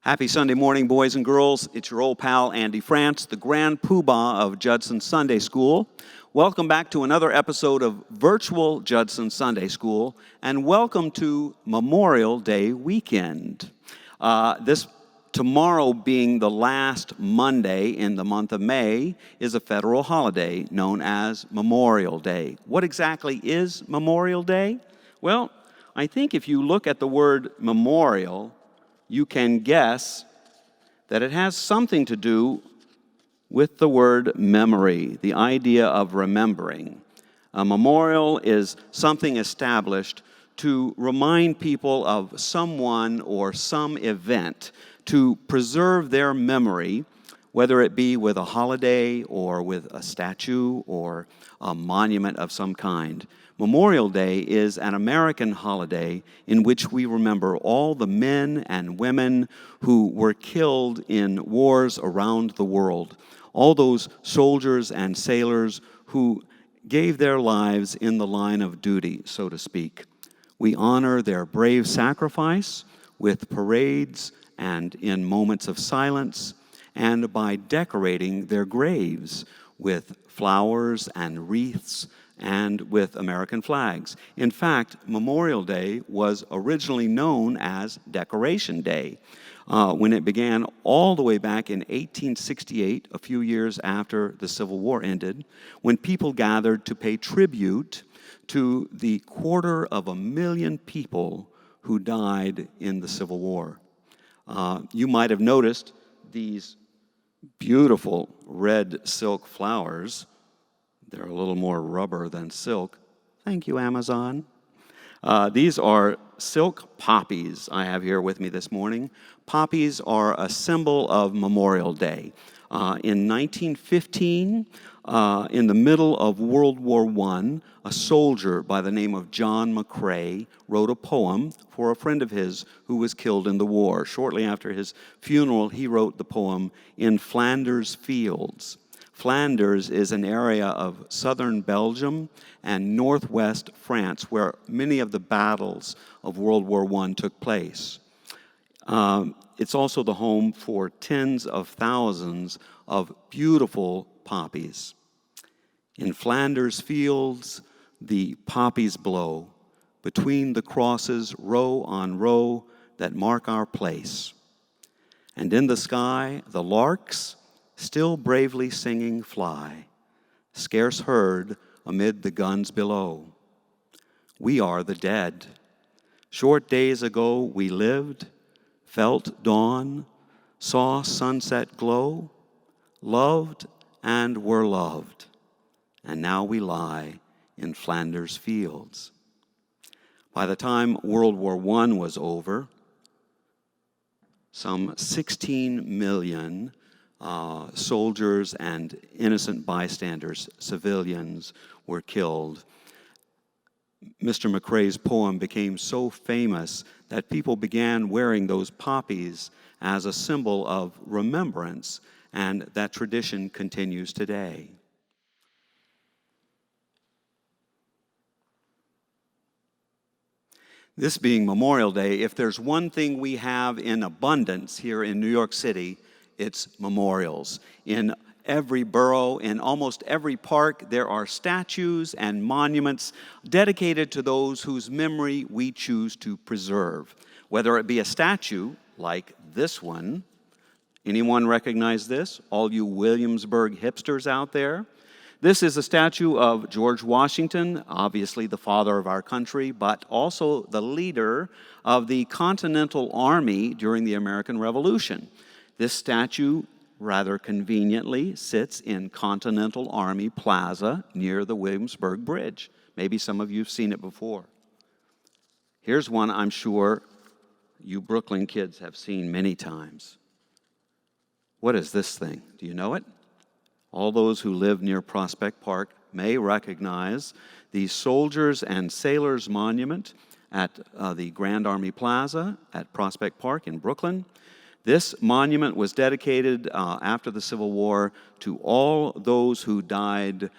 Happy Sunday morning, boys and girls. It's your old pal, Andy France, the grand poobah of Judson Sunday School. Welcome back to another episode of Virtual Judson Sunday School, and welcome to Memorial Day weekend. Tomorrow being the last Monday in the month of May is a federal holiday known as Memorial Day. What exactly is Memorial Day? Well, I think if you look at the word memorial, you can guess that it has something to do with the word memory, the idea of remembering. A memorial is something established to remind people of someone or some event, to preserve their memory, whether it be with a holiday or with a statue or a monument of some kind. Memorial Day is an American holiday in which we remember all the men and women who were killed in wars around the world, all those soldiers and sailors who gave their lives in the line of duty, so to speak. We honor their brave sacrifice with parades and in moments of silence, and by decorating their graves with flowers and wreaths and with American flags. In fact, Memorial Day was originally known as Decoration Day when it began all the way back in 1868, a few years after the Civil War ended, when people gathered to pay tribute to the 250,000 people who died in the Civil War. You might have noticed these beautiful red silk flowers. They're a little more rubber than silk. Thank you, Amazon. These are silk poppies I have here with me this morning. Poppies are a symbol of Memorial Day. In 1915, in the middle of World War I, a soldier by the name of John McCrae wrote a poem for a friend of his who was killed in the war. Shortly after his funeral, he wrote the poem In Flanders Fields. Flanders is an area of southern Belgium and northwest France where many of the battles of World War I took place. It's also the home for tens of thousands of beautiful poppies. In Flanders Fields, the poppies blow between the crosses, row on row, that mark our place. And in the sky, the larks, still bravely singing, fly, scarce heard amid the guns below. We are the dead. Short days ago we lived, felt dawn, saw sunset glow, loved and were loved, and now we lie in Flanders Fields. By the time World War I was over, some 16 million soldiers and innocent bystanders, civilians, were killed. Mr. McCrae's poem became so famous that people began wearing those poppies as a symbol of remembrance, and that tradition continues today. This being Memorial Day, if there's one thing we have in abundance here in New York City, it's memorials. In every borough, in almost every park, there are statues and monuments dedicated to those whose memory we choose to preserve. Whether it be a statue like this one. Anyone recognize this? All you Williamsburg hipsters out there? This is a statue of George Washington, obviously the father of our country, but also the leader of the Continental Army during the American Revolution. This statue, rather conveniently, sits in Continental Army Plaza near the Williamsburg Bridge. Maybe some of you have seen it before. Here's one I'm sure you Brooklyn kids have seen many times. What is this thing? Do you know it? All those who live near Prospect Park may recognize the Soldiers and Sailors Monument at the Grand Army Plaza at Prospect Park in Brooklyn. This monument was dedicated after the Civil War to all those who died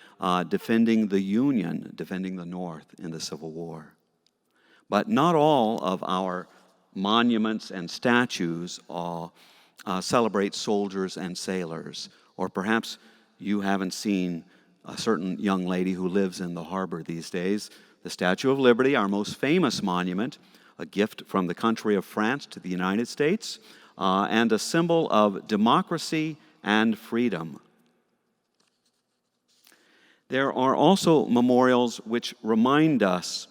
defending the Union, defending the North in the Civil War. But not all of our monuments and statues celebrate soldiers and sailors. Or perhaps you haven't seen a certain young lady who lives in the harbor these days. The Statue of Liberty, our most famous monument, a gift from the country of France to the United States, and a symbol of democracy and freedom. There are also memorials which remind us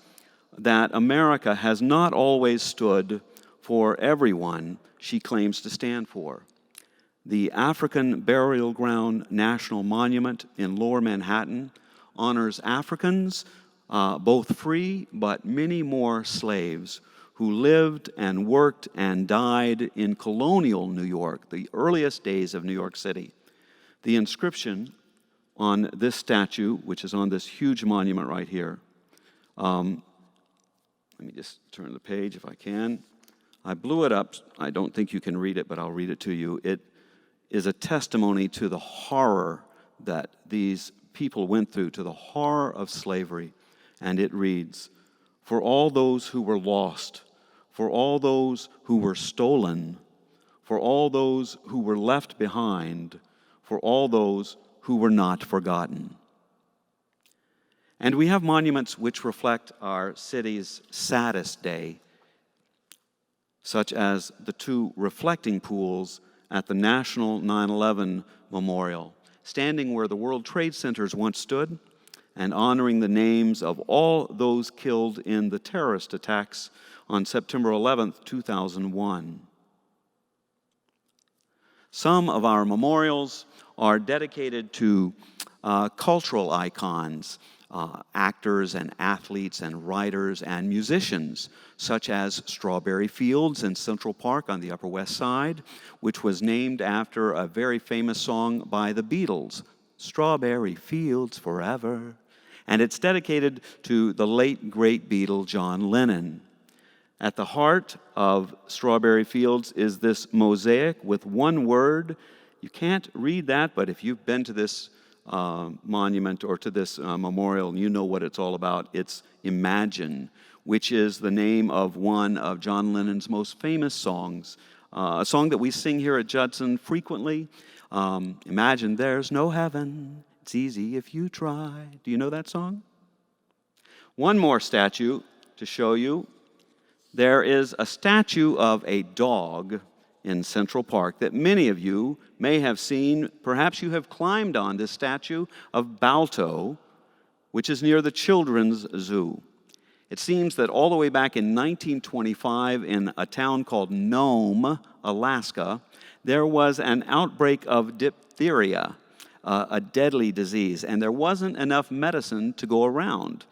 that America has not always stood for everyone she claims to stand for. The African Burial Ground National Monument in Lower Manhattan honors Africans, both free but many more slaves, who lived and worked and died in colonial New York, the earliest days of New York City. The inscription on this statue, which is on this huge monument right here, let me just turn the page if I can. I blew it up. I don't think you can read it, but I'll read it to you. It is a testimony to the horror that these people went through, to the horror of slavery. And it reads, "For all those who were lost, for all those who were stolen, for all those who were left behind, for all those who were not forgotten." And we have monuments which reflect our city's saddest day, such as the two reflecting pools at the National 9/11 Memorial, standing where the World Trade Centers once stood and honoring the names of all those killed in the terrorist attacks on September 11th, 2001. Some of our memorials are dedicated to cultural icons, actors and athletes and writers and musicians, such as Strawberry Fields in Central Park on the Upper West Side, which was named after a very famous song by the Beatles, "Strawberry Fields Forever," and it's dedicated to the late, great Beatle John Lennon. At the heart of Strawberry Fields is this mosaic with one word. You can't read that, but if you've been to this monument or to this memorial, you know what it's all about. It's Imagine, which is the name of one of John Lennon's most famous songs, a song that we sing here at Judson frequently. Imagine there's no heaven, it's easy if you try. Do you know that song? One more statue to show you. There is a statue of a dog in Central Park that many of you may have seen. Perhaps you have climbed on this statue of Balto, which is near the Children's Zoo. It seems that all the way back in 1925 in a town called Nome, Alaska, there was an outbreak of diphtheria, a deadly disease, and there wasn't enough medicine to go around.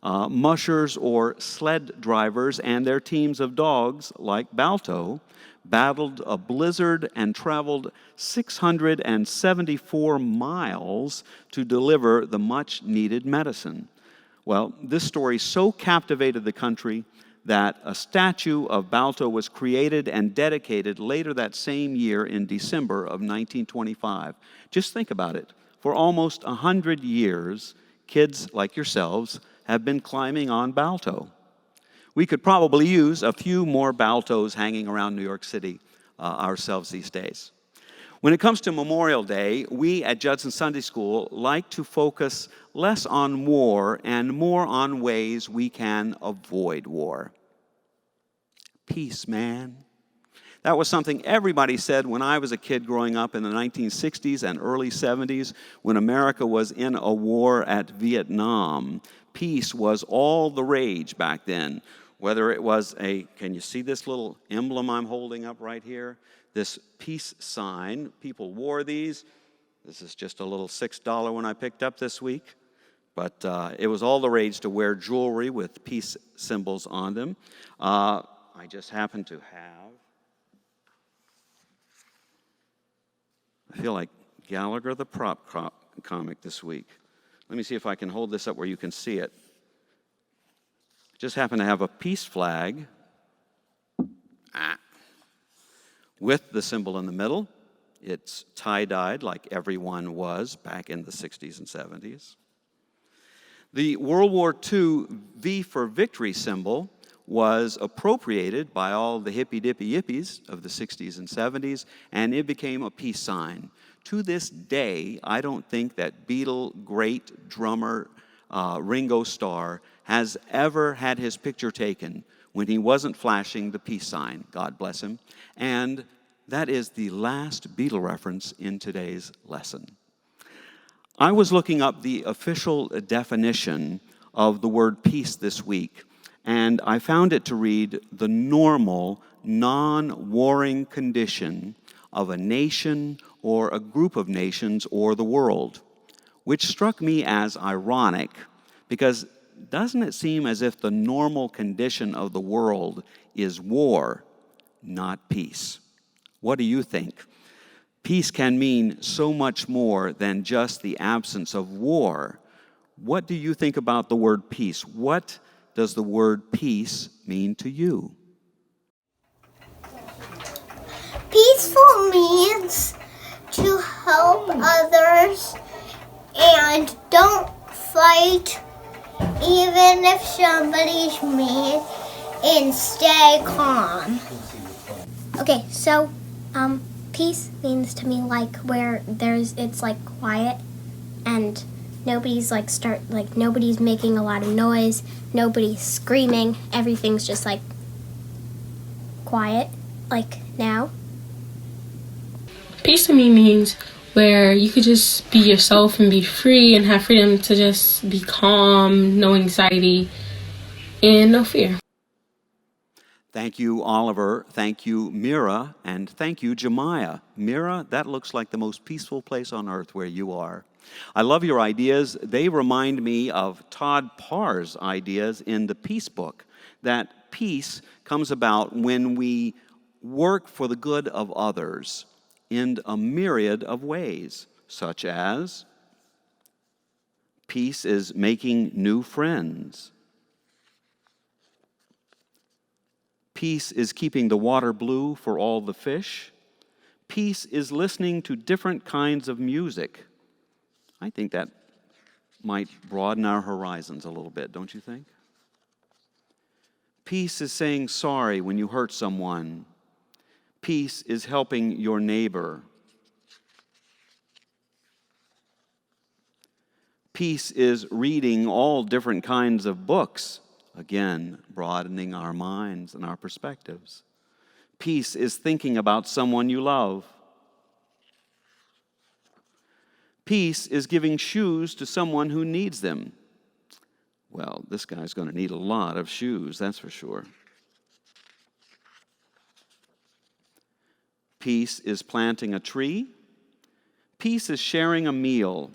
Mushers or sled drivers and their teams of dogs, like Balto, battled a blizzard and traveled 674 miles to deliver the much-needed medicine. Well, this story so captivated the country that a statue of Balto was created and dedicated later that same year in December of 1925. Just think about it. For almost 100 years, kids like yourselves have been climbing on Balto. We could probably use a few more Baltos hanging around New York City ourselves these days. When it comes to Memorial Day, we at Judson Sunday School like to focus less on war and more on ways we can avoid war. Peace, man. That was something everybody said when I was a kid growing up in the 1960s and early 70s when America was in a war at Vietnam. Peace was all the rage back then. Whether it was can you see this little emblem I'm holding up right here? This peace sign. People wore these. This is just a little $6 one I picked up this week. But it was all the rage to wear jewelry with peace symbols on them. I just happen to have, I feel like Gallagher the Prop comic this week. Let me see if I can hold this up where you can see it. Just happen to have a peace flag with the symbol in the middle. It's tie-dyed like everyone was back in the 60s and 70s. The World War II V for Victory symbol was appropriated by all the hippy-dippy yippies of the 60s and 70s, and it became a peace sign. To this day, I don't think that Beatle great drummer Ringo Starr has ever had his picture taken when he wasn't flashing the peace sign, God bless him. And that is the last Beatle reference in today's lesson. I was looking up the official definition of the word peace this week, and I found it to read the normal, non-warring condition of a nation or a group of nations or the world, which struck me as ironic because doesn't it seem as if the normal condition of the world is war, not peace? What do you think? Peace can mean so much more than just the absence of war. What do you think about the word peace? What does the word peace mean to you? Peaceful means to help others and don't fight even if somebody's mean and stay calm. Okay, so peace means to me like where it's like quiet and nobody's nobody's making a lot of noise, nobody's screaming, everything's just like quiet, like now. Peace to me means where you could just be yourself and be free and have freedom to just be calm, no anxiety, and no fear. Thank you, Oliver. Thank you, Mira. And thank you, Jemiah. Mira, that looks like the most peaceful place on earth where you are. I love your ideas. They remind me of Todd Parr's ideas in the Peace Book, that peace comes about when we work for the good of others in a myriad of ways, such as peace is making new friends. Peace is keeping the water blue for all the fish. Peace is listening to different kinds of music. I think that might broaden our horizons a little bit, don't you think? Peace is saying sorry when you hurt someone. Peace is helping your neighbor. Peace is reading all different kinds of books. Again, broadening our minds and our perspectives. Peace is thinking about someone you love. Peace is giving shoes to someone who needs them. Well, this guy's going to need a lot of shoes, that's for sure. Peace is planting a tree. Peace is sharing a meal.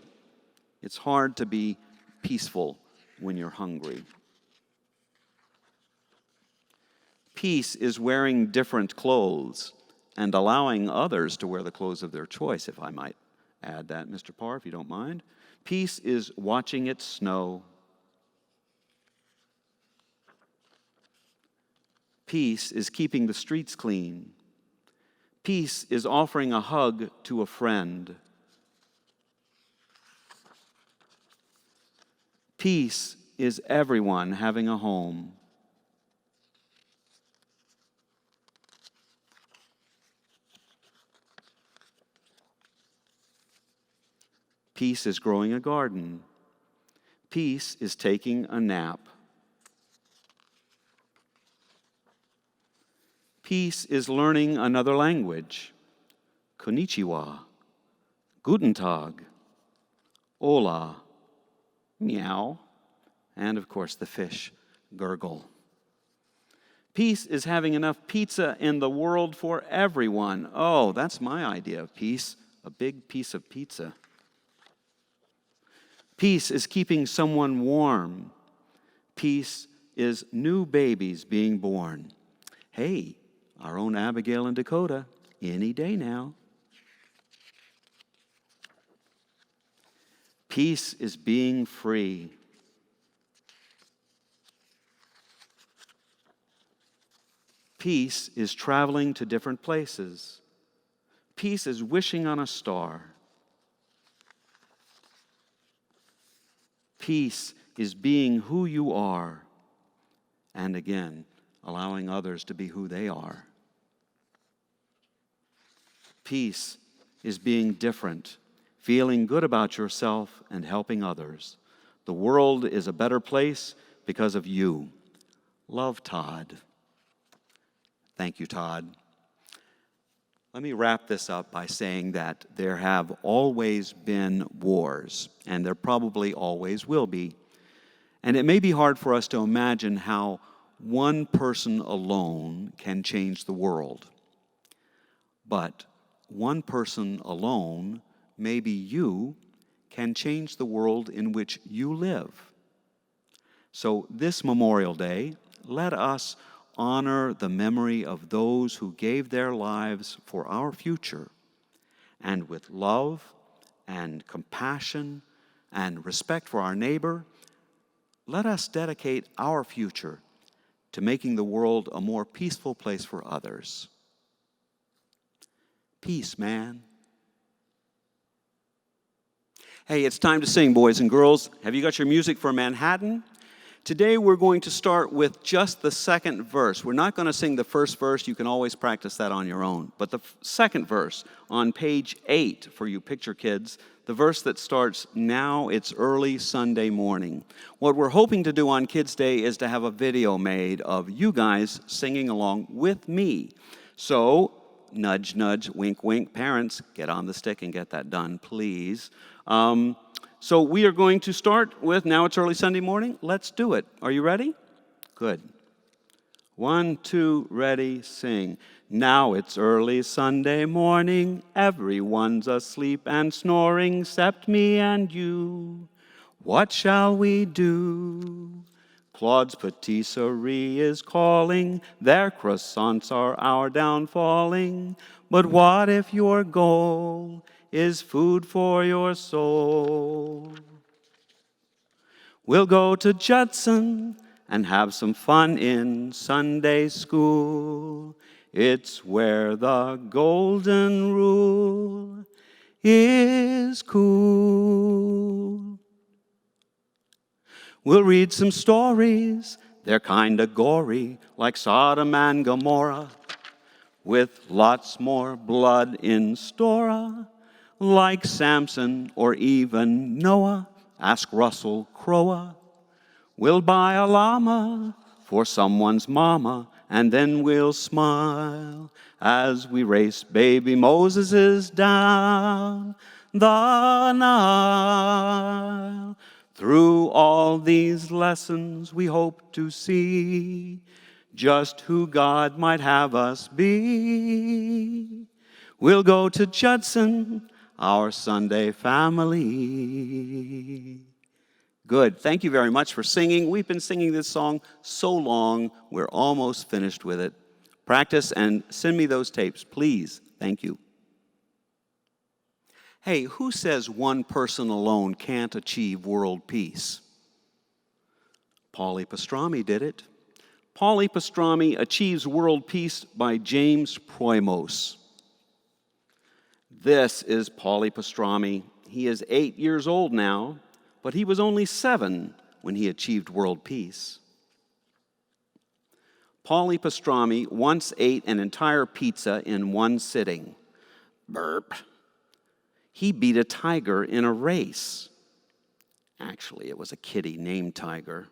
It's hard to be peaceful when you're hungry. Peace is wearing different clothes and allowing others to wear the clothes of their choice, if I might add that, Mr. Parr, if you don't mind. Peace is watching it snow. Peace is keeping the streets clean. Peace is offering a hug to a friend. Peace is everyone having a home. Peace is growing a garden. Peace is taking a nap. Peace is learning another language. Konnichiwa, Guten Tag, Hola, meow, and of course the fish gurgle. Peace is having enough pizza in the world for everyone. Oh, that's my idea of peace, a big piece of pizza. Peace is keeping someone warm. Peace is new babies being born. Hey, our own Abigail and Dakota, any day now. Peace is being free. Peace is traveling to different places. Peace is wishing on a star. Peace is being who you are. And again, allowing others to be who they are. Peace is being different, feeling good about yourself and helping others. The world is a better place because of you. Love, Todd. Thank you, Todd. Let me wrap this up by saying that there have always been wars, and there probably always will be. And it may be hard for us to imagine how one person alone can change the world. But one person alone, maybe you, can change the world in which you live. So this Memorial Day, let us honor the memory of those who gave their lives for our future, and with love and compassion and respect for our neighbor, let us dedicate our future to making the world a more peaceful place for others. Peace, man. Hey, it's time to sing, boys and girls. Have you got your music for Manhattan? Today we're going to start with just the second verse. We're not going to sing the first verse. You can always practice that on your own. But the second verse on page 8 for you picture kids, the verse that starts, "Now it's early Sunday morning." What we're hoping to do on Kids Day is to have a video made of you guys singing along with me. So, nudge, nudge, wink, wink. Parents, get on the stick and get that done, please. So we are going to start with "Now It's Early Sunday Morning." Let's do it. Are you ready? Good. 1, 2, ready, sing. Now it's early Sunday morning. Everyone's asleep and snoring except me and you. What shall we do? Claude's patisserie is calling. Their croissants are our downfalling. But what if your goal is food for your soul? We'll go to Judson and have some fun in Sunday school. It's where the golden rule is cool. We'll read some stories, they're kinda gory, like Sodom and Gomorrah, with lots more blood in store, like Samson or even Noah. Ask Russell Crowe. We'll buy a llama for someone's mama, and then we'll smile as we race baby Moseses down the Nile. Through all these lessons we hope to see just who God might have us be. We'll go to Judson, our Sunday family. Good. Thank you very much for singing. We've been singing this song so long, we're almost finished with it. Practice and send me those tapes, please. Thank you. Hey, who says one person alone can't achieve world peace? Paulie Pastrami did it. Paulie Pastrami achieves world peace by James Proimos. This is Paulie Pastrami. He is 8 years old now, but he was only 7 when he achieved world peace. Paulie Pastrami once ate an entire pizza in one sitting. Burp. He beat a tiger in a race. Actually, it was a kitty named Tiger.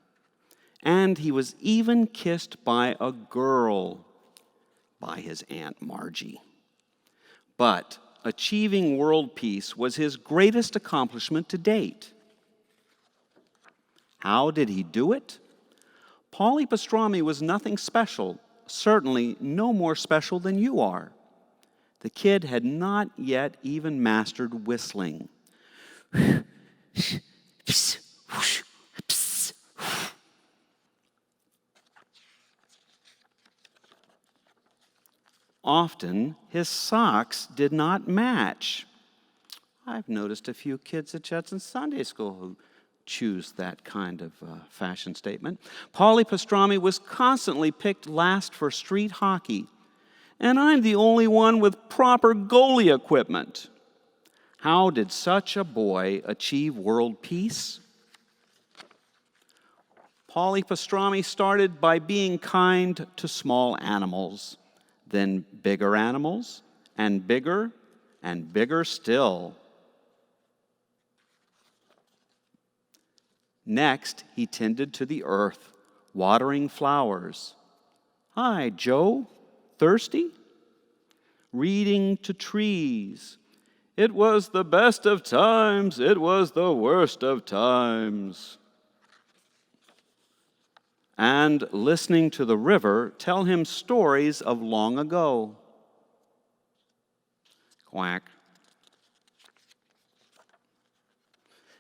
And he was even kissed by a girl, by his Aunt Margie. But achieving world peace was his greatest accomplishment to date. How did he do it? Paulie Pastrami was nothing special, certainly no more special than you are. The kid had not yet even mastered whistling. Often, his socks did not match. I've noticed a few kids at Judson Sunday School who choose that kind of fashion statement. Paulie Pastrami was constantly picked last for street hockey, and I'm the only one with proper goalie equipment. How did such a boy achieve world peace? Paulie Pastrami started by being kind to small animals, then bigger animals, and bigger still. Next, he tended to the earth, watering flowers. Hi, Joe. Thirsty? Reading to trees. It was the best of times, it was the worst of times. And listening to the river tell him stories of long ago. Quack.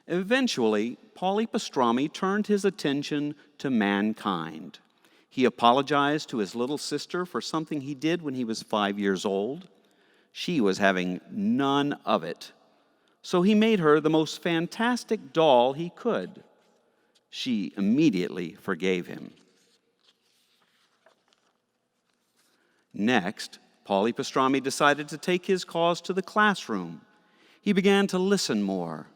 Eventually, Paulie Pastrami turned his attention to mankind. He apologized to his little sister for something he did when he was 5 years old. She was having none of it. So he made her the most fantastic doll he could. She immediately forgave him. Next, Paulie Pastrami decided to take his cause to the classroom. He began to listen more.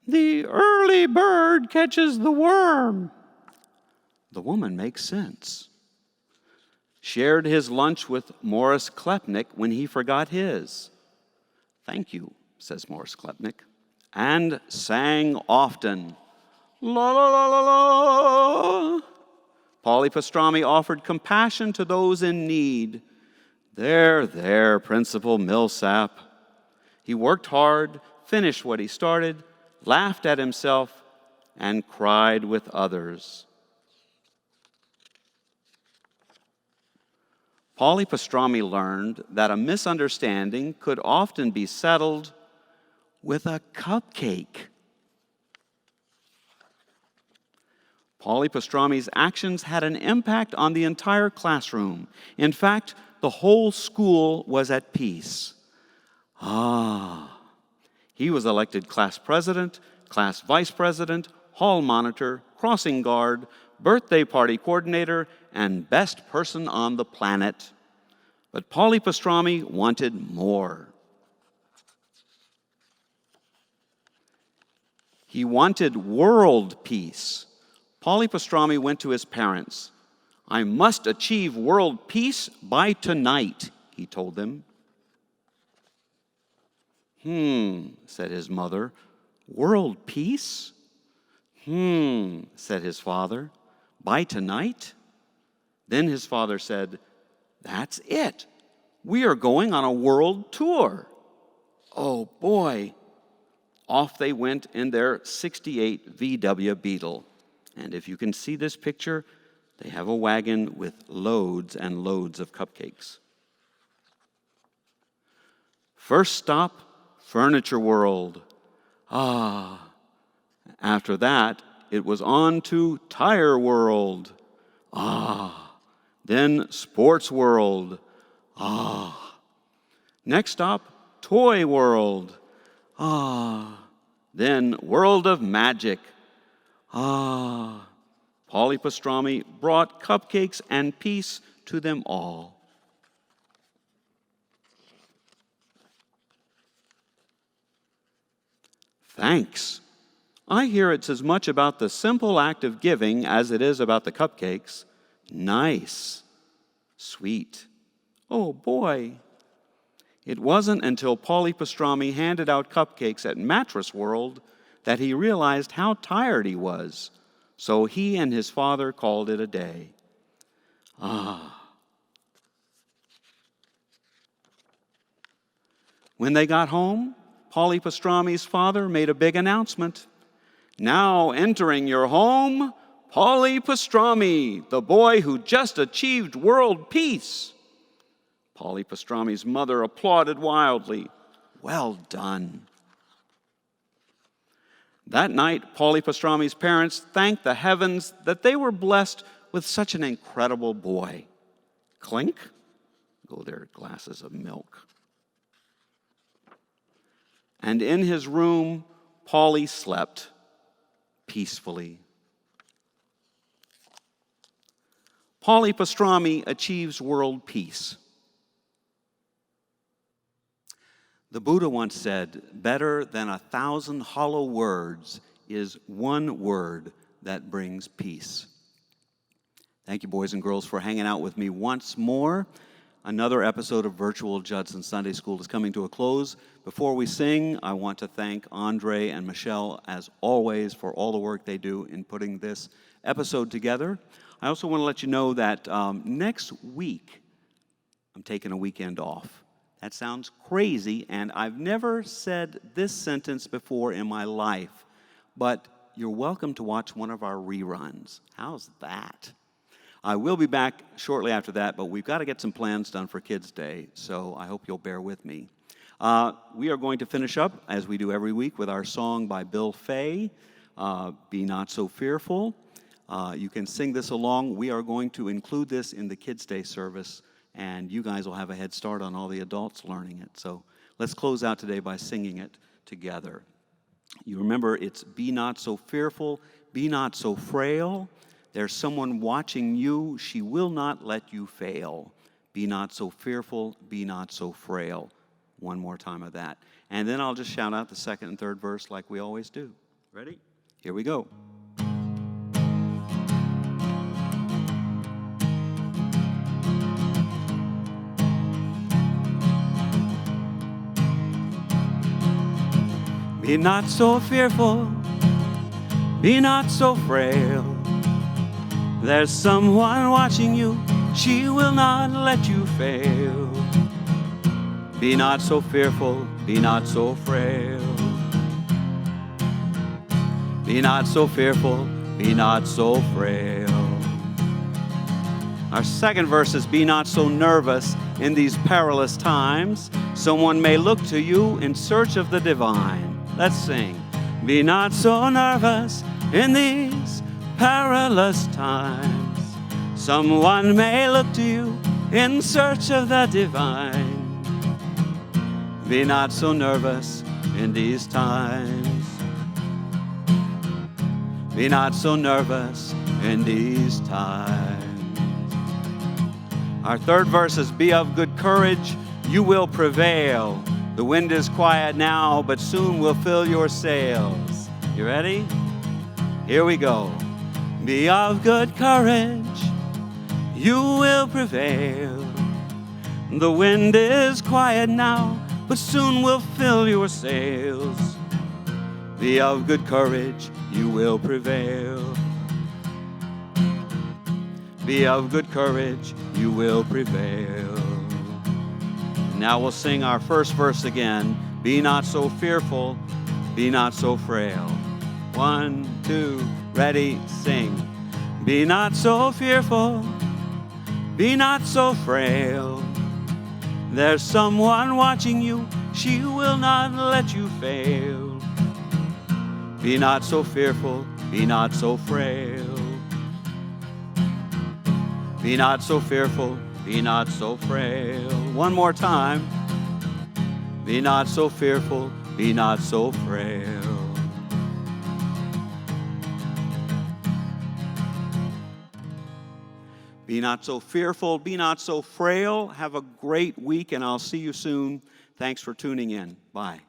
The early bird catches the worm. The woman makes sense. Shared his lunch with Morris Klepnick when he forgot his. Thank you, says Morris Klepnick. And sang often. La la la la la. Paulie Pastrami offered compassion to those in need. There, Principal Millsap. He worked hard, finished what he started, laughed at himself, and cried with others. Paulie Pastrami learned that a misunderstanding could often be settled with a cupcake. Paulie Pastrami's actions had an impact on the entire classroom. In fact, the whole school was at peace. He was elected class president, class vice president, hall monitor, crossing guard, birthday party coordinator, and best person on the planet. But Paulie Pastrami wanted more. He wanted world peace. Paulie Pastrami went to his parents. I must achieve world peace by tonight, he told them. Said his mother. World peace? Said his father. By tonight? Then his father said, that's it. We are going on a world tour. Oh boy. Off they went in their 68 VW Beetle. And if you can see this picture, they have a wagon with loads and loads of cupcakes. First stop, Furniture World. After that, it was on to Tire World. Then Sports World. Next stop, Toy World. Then World of Magic. Paulie Pastrami brought cupcakes and peace to them all. Thanks. I hear it's as much about the simple act of giving as it is about the cupcakes. Nice. Sweet. Oh boy. It wasn't until Paulie Pastrami handed out cupcakes at Mattress World that he realized how tired he was. So he and his father called it a day. When they got home, Paulie Pastrami's father made a big announcement. Now entering your home, Paulie Pastrami, the boy who just achieved world peace. Paulie Pastrami's mother applauded wildly. Well done. That night, Paulie Pastrami's parents thanked the heavens that they were blessed with such an incredible boy. Clink, go their glasses of milk. And in his room, Paulie slept peacefully. Paulie Pastrami achieves world peace. The Buddha once said, better than 1,000 hollow words is one word that brings peace. Thank you, boys and girls, for hanging out with me once more. Another episode of Virtual Judson Sunday School is coming to a close. Before we sing, I want to thank Andre and Michelle, as always, for all the work they do in putting this episode together. I also want to let you know that next week, I'm taking a weekend off. That sounds crazy, and I've never said this sentence before in my life, but you're welcome to watch one of our reruns. How's that? I will be back shortly after that, but we've got to get some plans done for Kids' Day, so I hope you'll bear with me. We are going to finish up, as we do every week, with our song by Bill Fay, Be Not So Fearful. You can sing this along. We are going to include this in the Kids' Day service, and you guys will have a head start on all the adults learning it. So let's close out today by singing it together. You remember, it's be not so fearful, be not so frail. There's someone watching you. She will not let you fail. Be not so fearful, be not so frail. One more time of that. And then I'll just shout out the second and third verse like we always do. Ready? Here we go. Be not so fearful, be not so frail. There's someone watching you, she will not let you fail. Be not so fearful, be not so frail. Be not so fearful, be not so frail. Our second verse is be not so nervous in these perilous times. Someone may look to you in search of the divine. Let's sing. Be not so nervous in these perilous times. Someone may look to you in search of the divine. Be not so nervous in these times. Be not so nervous in these times. Our third verse is be of good courage, you will prevail. The wind is quiet now, but soon will fill your sails. You ready? Here we go. Be of good courage, you will prevail. The wind is quiet now, but soon will fill your sails. Be of good courage, you will prevail. Be of good courage, you will prevail. Now we'll sing our first verse again. Be not so fearful, be not so frail. 1, 2, ready, sing. Be not so fearful, be not so frail. There's someone watching you, she will not let you fail. Be not so fearful, be not so frail. Be not so fearful, be not so frail. One more time. Be not so fearful, be not so frail. Be not so fearful, be not so frail. Have a great week, and I'll see you soon. Thanks for tuning in. Bye.